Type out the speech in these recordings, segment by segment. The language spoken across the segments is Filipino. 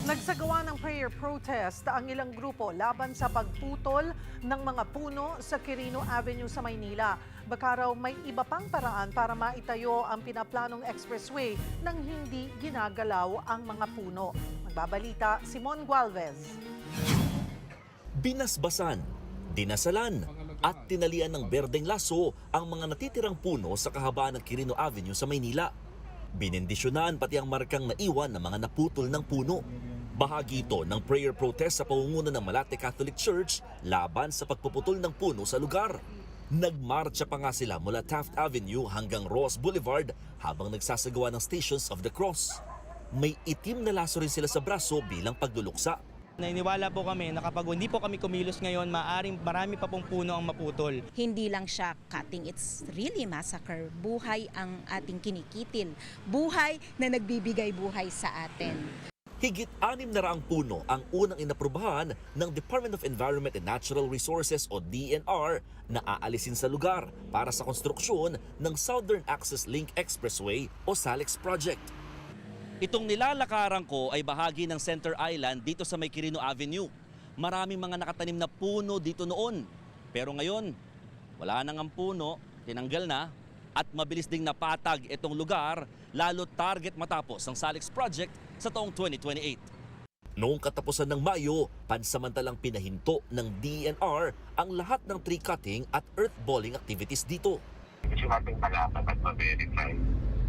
Nagsagawa ng prayer protest ang ilang grupo laban sa pagputol ng mga puno sa Quirino Avenue sa Maynila. Baka raw may iba pang paraan para maitayo ang pinaplanong expressway nang hindi ginagalaw ang mga puno. Magbabalita, Simon Gualvez. Binasbasan, dinasalan at tinalian ng berdeng laso ang mga natitirang puno sa kahabaan ng Quirino Avenue sa Maynila. Binendisyonan pati ang markang naiwan ng mga naputol ng puno. Bahagi ito ng prayer protest sa pangunguna ng Malate Catholic Church laban sa pagpuputol ng puno sa lugar. Nagmarcha pa nga sila mula Taft Avenue hanggang Ross Boulevard habang nagsasagawa ng Stations of the Cross. May itim na laso rin sila sa braso bilang pagduluksa. Naniniwala po kami na kapag hindi po kami kumilos ngayon, marami pa pong puno ang maputol. Hindi lang siya cutting, it's really massacre. Buhay ang ating kinikitil. Buhay na nagbibigay buhay sa atin. Higit 600 puno ang unang inaprubahan ng Department of Environment and Natural Resources o DNR na aalisin sa lugar para sa konstruksyon ng Southern Access Link Expressway o SALEX project. Itong nilalakaran ko ay bahagi ng Center Island dito sa may Quirino Avenue. Maraming mga nakatanim na puno dito noon. Pero ngayon, wala nang ang puno, tinanggal na, at mabilis ding napatag itong lugar, lalo target matapos ang SALEX project sa taong 2028. Noong katapusan ng Mayo, pansamantalang pinahinto ng DNR ang lahat ng tree cutting at earth balling activities dito. Gusto natin malaman at ma-verify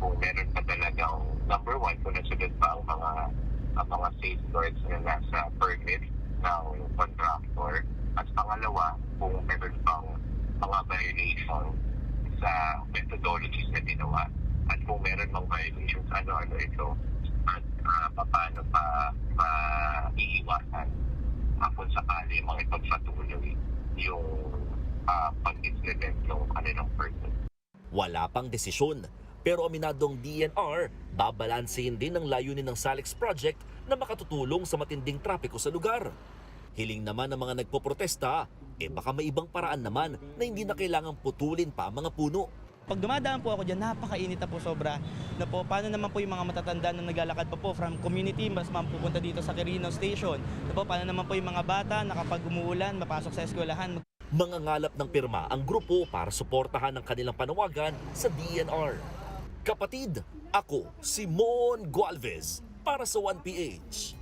kung meron pa talagang number one, kung nasunod pa ang mga safeguards na nasa permit ng contractor. At pangalawa, kung meron pang mga violation sa methodologies na ginawa. At kung meron mang violations, ano-ano ito. At paano pa maiiwasan kung sakali mga ipagpatuloy yung pag-implement ng kanilang permit. Wala pang desisyon, pero aminadong DNR, babalansehin din ang layunin ng SALEX project na makatutulong sa matinding trapiko sa lugar. Hiling naman ng mga nagpoprotesta, baka may ibang paraan naman na hindi na kailangang putulin pa ang mga puno. Pag dumadaan po ako dyan, napakainit na po sobra. Na po, paano naman po yung mga matatanda na naglalakad pa po from community, mas pupunta dito sa Quirino Station? Na po, paano naman po yung mga bata na kapag umuulan, mapasok sa eskwelahan? Mangangalap ng pirma ang grupo para suportahan ang kanilang panawagan sa DNR. Kapatid, ako, Simon Gualvez, para sa 1PH.